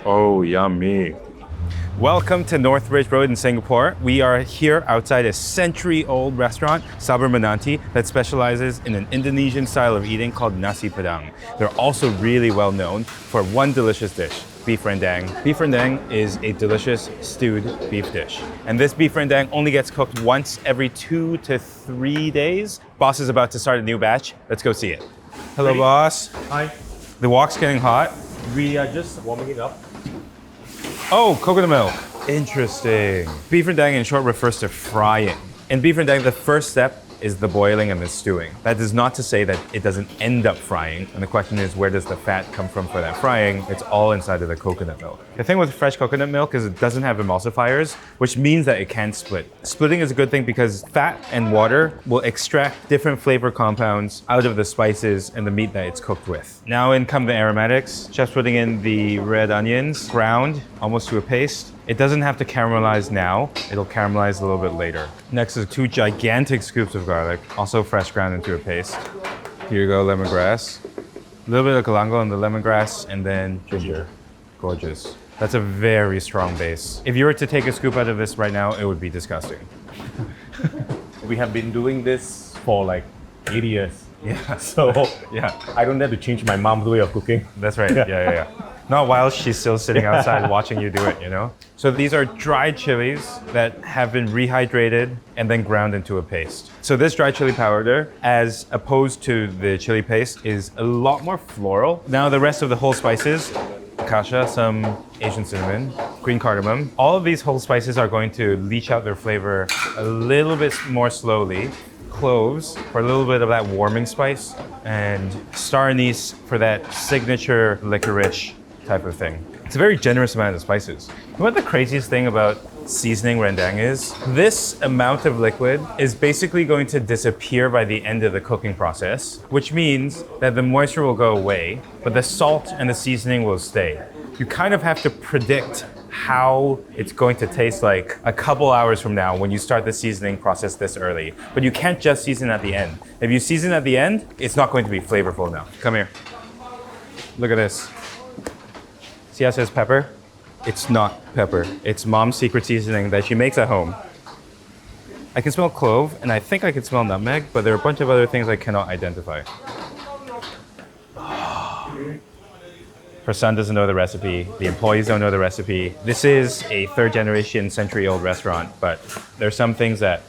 Oh, yummy. Welcome to Northridge Road in Singapore. We are here outside a century-old restaurant, Sabar Menanti, that specializes in an Indonesian style of eating called nasi padang. They're also really well known for one delicious dish, beef rendang. Beef rendang is a delicious stewed beef dish. And this beef rendang only gets cooked once every 2 to 3 days. Boss is about to start a new batch. Let's go see it. Hello, Ready? boss. Hi. The wok's getting hot. We are just warming it up. Oh, coconut milk. Interesting. Beef rendang in short refers to frying. In beef rendang, the first step is the boiling and the stewing. That is not to say that it doesn't end up frying. And the question is, where does the fat come from for that frying? It's all inside of the coconut milk. The thing with fresh coconut milk is it doesn't have emulsifiers, which means that it can split. Splitting is a good thing because fat and water will extract different flavor compounds out of the spices and the meat that it's cooked with. Now in come the aromatics. Chef's putting in the red onions, ground almost to a paste. It doesn't have to caramelize now. It'll caramelize a little bit later. Next is 2 gigantic scoops of garlic, also fresh ground into a paste. Here you go, lemongrass. A little bit of galangal in the lemongrass, and then ginger. Gorgeous. That's a very strong base. If you were to take a scoop out of this right now, it would be disgusting. We have been doing this for like 80 years. Yeah. So Yeah, I don't dare to change my mom's way of cooking. that's right. Yeah. Not while she's still sitting outside watching you do it, you know? So these are dried chilies that have been rehydrated and then ground into a paste. So this dried chili powder, as opposed to the chili paste, is a lot more floral. Now the rest of the whole spices, kasha, some Asian cinnamon, green cardamom. All of these whole spices are going to leach out their flavor a little bit more slowly. Cloves for a little bit of that warming spice, and star anise for that signature licorice type of thing. It's a very generous amount of spices. You know what the craziest thing about seasoning rendang is? This amount of liquid is basically going to disappear by the end of the cooking process, which means that the moisture will go away, but the salt and the seasoning will stay. You kind of have to predict how it's going to taste like a couple hours from now when you start the seasoning process this early. But you can't just season at the end. If you season at the end, it's not going to be flavorful now. Come here. Look at this. See how it says pepper? It's not pepper. It's mom's secret seasoning that she makes at home. I can smell clove, and I think I can smell nutmeg, but there are a bunch of other things I cannot identify. Her son doesn't know the recipe. The employees don't know the recipe. This is a 3rd generation, century-old restaurant, but there are some things that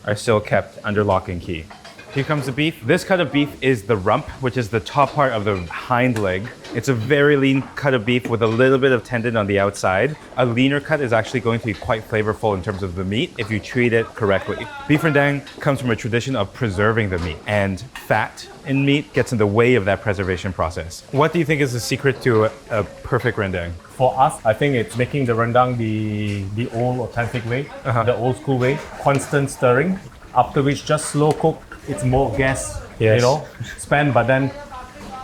are still kept under lock and key. Here comes the beef. This cut of beef is the rump, which is the top part of the hind leg. It's a very lean cut of beef with a little bit of tendon on the outside. A leaner cut is actually going to be quite flavorful in terms of the meat if you treat it correctly. Beef rendang comes from a tradition of preserving the meat, and fat in meat gets in the way of that preservation process. What do you think is the secret to a perfect rendang? For us, I think it's making the rendang the old authentic way, the old school way. Constant stirring, after which just slow cook. It's more gas, Yes. spent, but then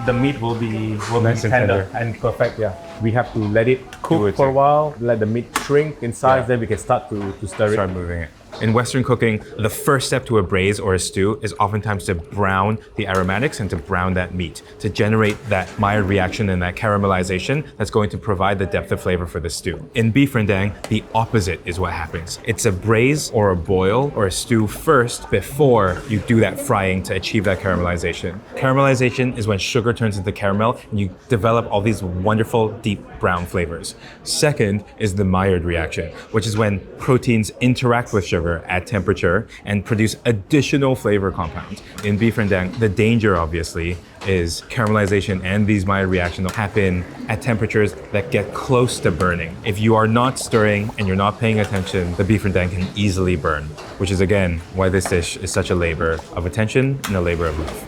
the meat will be Nice and tender tender. and perfect. Yeah, we have to let it cook Do it for a too. while, let the meat shrink in size, Yeah. then we can start to stir it. Start moving it. In Western cooking, the first step to a braise or a stew is oftentimes to brown the aromatics and to brown that meat, to generate that Maillard reaction and that caramelization that's going to provide the depth of flavor for the stew. In beef rendang, the opposite is what happens. It's a braise or a boil or a stew first before you do that frying to achieve that caramelization. Caramelization is when sugar turns into caramel and you develop all these wonderful deep brown flavors. Second is the Maillard reaction, which is when proteins interact with sugar at temperature and produce additional flavor compounds. In beef rendang, the danger obviously is caramelization and these Maillard reactions happen at temperatures that get close to burning. If you are not stirring and you're not paying attention, the beef rendang can easily burn, which is again why this dish is such a labor of attention and a labor of love.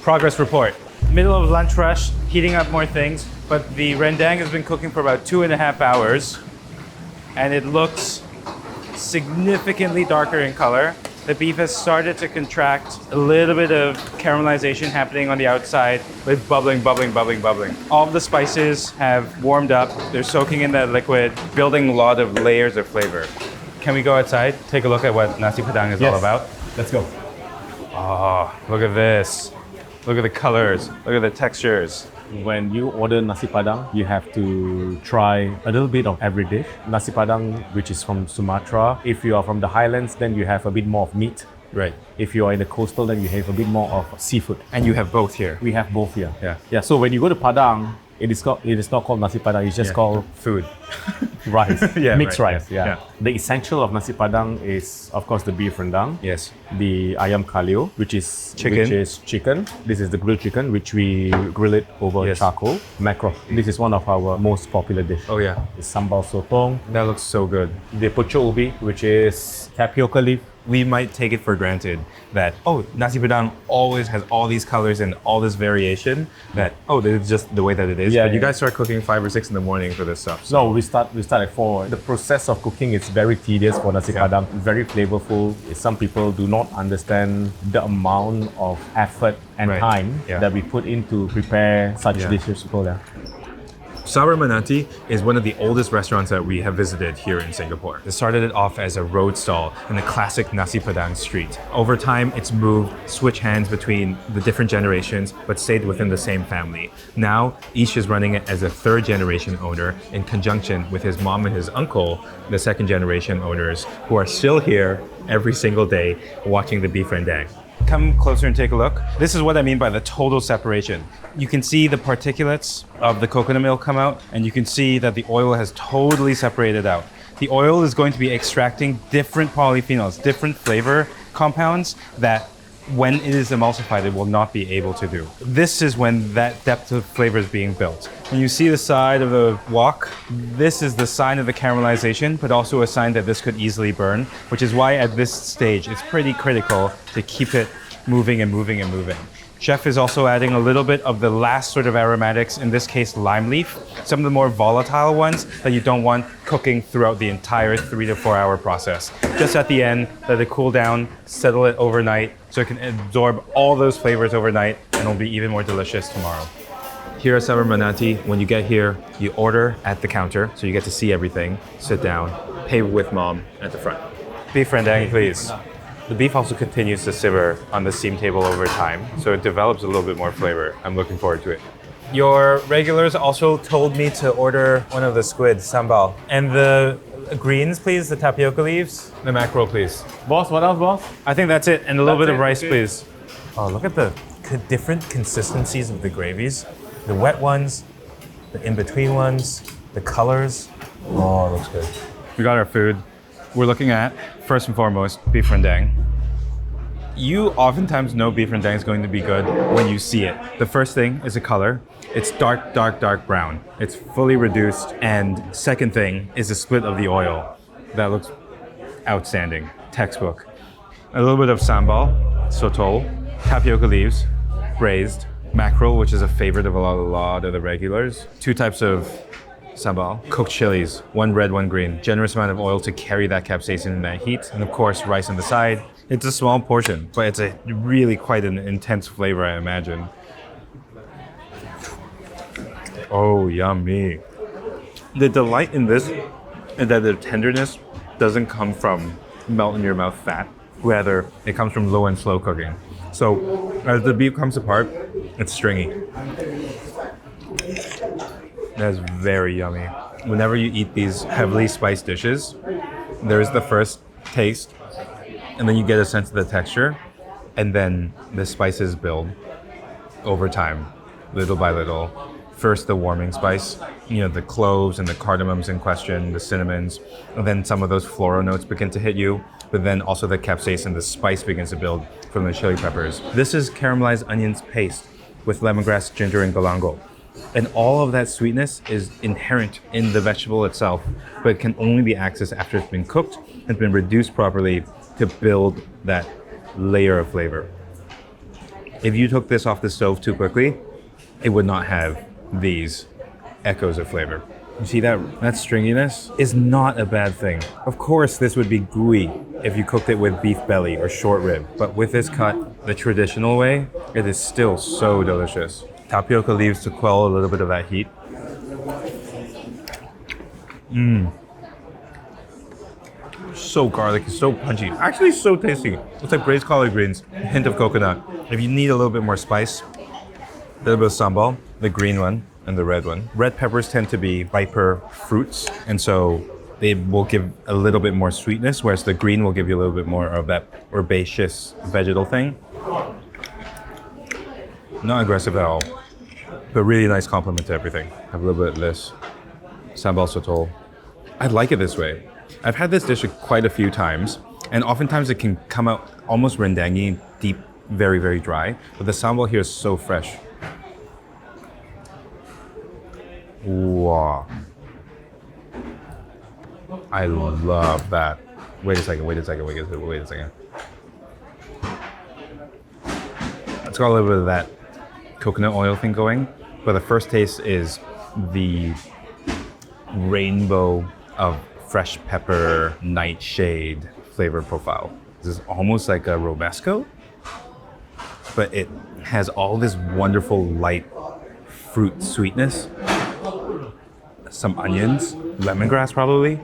Progress report. Middle of lunch rush, heating up more things, but the rendang has been cooking for about 2.5 hours and it looks significantly darker in color. The beef has started to contract, a little bit of caramelization happening on the outside with bubbling. All of the spices have warmed up. They're soaking in that liquid, building a lot of layers of flavor. Can we go outside, take a look at what nasi padang is all Yes. about? Let's go. Oh, look at this. Look at the colors. Look at the textures. When you order nasi padang, you have to try a little bit of every dish. Nasi padang, which is from Sumatra. If you are from the highlands, then you have a bit more of meat. Right. If you are in the coastal, then you have a bit more of seafood. And you have both here. We have both here. Yeah. Yeah. So when you go to Padang, it is not called nasi padang. It's just called food. rice. Yeah, Mixed right, rice. yeah. Yeah. The essential of nasi padang is, of course, the beef rendang. Yes. The ayam kalio, which is Chicken. chicken. This is the grilled chicken, which we grill it over Yes. charcoal. Mackerel. This is one of our most popular dish. Oh yeah. The sambal sotong. That looks so good. The pucuk ubi, which is tapioca leaf. We might take it for granted that, oh, nasi padang always has all these colors and all this variation, that, oh, this is just the way that it is. Yeah, But you yeah. guys start cooking 5 or 6 in the morning for this stuff. No, we start at 4. The process of cooking is very tedious for nasi padang, very flavorful. Some people do not understand the amount of effort and Right. time Yeah. that we put into prepare such Yeah. dishes. Sabar Menanti is one of the oldest restaurants that we have visited here in Singapore. It started it off as a road stall in the classic Nasi Padang street. Over time, it's moved, switched hands between the different generations, but stayed within the same family. Now, Ish is running it as a third generation owner in conjunction with his mom and his uncle, the second generation owners, who are still here every single day watching the beef rendang. Come closer and take a look. This is what I mean by the total separation. You can see the particulates of the coconut milk come out, and you can see that the oil has totally separated out. The oil is going to be extracting different polyphenols, different flavor compounds that when it is emulsified, it will not be able to do. This is when that depth of flavor is being built. When you see the side of the wok, this is the sign of the caramelization, but also a sign that this could easily burn, which is why at this stage, it's pretty critical to keep it moving and moving and moving. Chef is also adding a little bit of the last sort of aromatics, in this case lime leaf, some of the more volatile ones that you don't want cooking throughout the entire 3 to 4 hour process. Just at the end, let it cool down, settle it overnight so it can absorb all those flavors overnight and it'll be even more delicious tomorrow. Here at Sabar Menanti, when you get here, you order at the counter, so you get to see everything, sit down, pay with mom at the front. Beef rendang, please. The beef also continues to simmer on the steam table over time, so it develops a little bit more flavor. I'm looking forward to it. Your regulars also told me to order one of the squid, sambal. And the greens, please, the tapioca leaves. The mackerel, please. Boss, what else, boss? I think that's it, and a little That's bit of it? rice, Okay. please. Oh, look at the different consistencies of the gravies. The wet ones, the in-between ones, the colors. Oh, it looks good. We got our food. We're looking at, first and foremost, beef rendang. You oftentimes know beef rendang is going to be good when you see it. The first thing is the color. It's dark, dark, dark brown. It's fully reduced. And second thing is the split of the oil. That looks outstanding. Textbook. A little bit of sambal, sotol, tapioca leaves, braised, mackerel, which is a favorite of a lot of the regulars. 2 types of sambal, cooked chilies, 1 red, 1 green. Generous amount of oil to carry that capsaicin and that heat. And of course, rice on the side. It's a small portion, but it's a really quite an intense flavor, I imagine. Oh, yummy. The delight in this is that the tenderness doesn't come from melt in your mouth fat. Rather, it comes from low and slow cooking. So as the beef comes apart, it's stringy. That's very yummy. Whenever you eat these heavily spiced dishes, there's the first taste, and then you get a sense of the texture, and then the spices build over time, little by little. First, the warming spice, the cloves and the cardamoms in question, the cinnamons, and then some of those floral notes begin to hit you, but then also the capsaicin, the spice begins to build from the chili peppers. This is caramelized onions paste with lemongrass, ginger, and galangal. And all of that sweetness is inherent in the vegetable itself, but it can only be accessed after it's been cooked and been reduced properly to build that layer of flavor. If you took this off the stove too quickly, it would not have these echoes of flavor. You see that stringiness is not a bad thing. Of course, this would be gooey if you cooked it with beef belly or short rib, but with this cut the traditional way, it is still so delicious. Tapioca leaves to quell a little bit of that heat. so garlicky, so punchy. Actually, so tasty. It's like braised collard greens, a hint of coconut. If you need a little bit more spice, a little bit of sambal, the green one and the red one. Red peppers tend to be riper fruits, and so they will give a little bit more sweetness, whereas the green will give you a little bit more of that herbaceous vegetal thing. Not aggressive at all, but really nice complement to everything. Have a little bit of this. Sambal sotol. I like it this way. I've had this dish quite a few times, and oftentimes it can come out almost rendangy, deep, very, very dry, but the sambal here is so fresh. Wow. I love that. Wait a second. Let's got a little bit of that coconut oil thing going, but the first taste is the rainbow of fresh pepper, nightshade flavor profile. This is almost like a romesco, but it has all this wonderful light fruit sweetness. Some onions, lemongrass probably.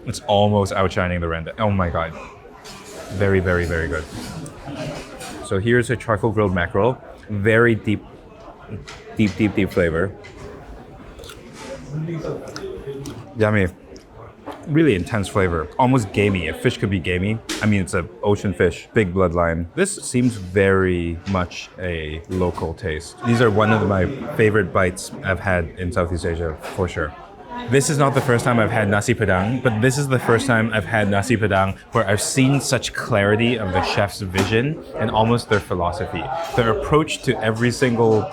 It's almost outshining the rendang. Oh my god. Very, very, very good. So here's a charcoal grilled mackerel. Very deep flavor. Yummy. Really intense flavor. Almost gamey. A fish could be gamey. I mean, it's an ocean fish. Big bloodline. This seems very much a local taste. These are one of my favorite bites I've had in Southeast Asia, for sure. This is not the first time I've had nasi padang, but this is the first time I've had nasi padang where I've seen such clarity of the chef's vision and almost their philosophy. Their approach to every single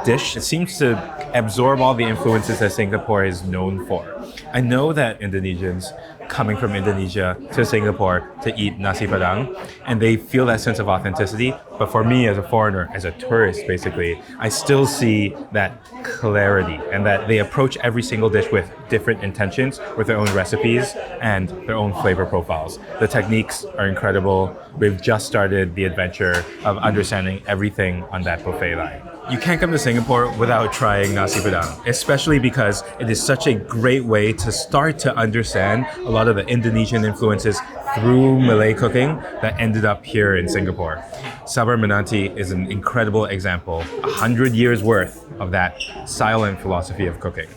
dish seems to absorb all the influences that Singapore is known for. I know that Indonesians coming from Indonesia to Singapore to eat nasi padang, and they feel that sense of authenticity. But for me as a foreigner, as a tourist basically, I still see that clarity and that they approach every single dish with different intentions, with their own recipes and their own flavor profiles. The techniques are incredible. We've just started the adventure of understanding everything on that buffet line. You can't come to Singapore without trying nasi padang, especially because it is such a great way to start to understand a lot of the Indonesian influences through Malay cooking that ended up here in Singapore. Sabar Menanti is an incredible example, 100 years worth of that style and philosophy of cooking.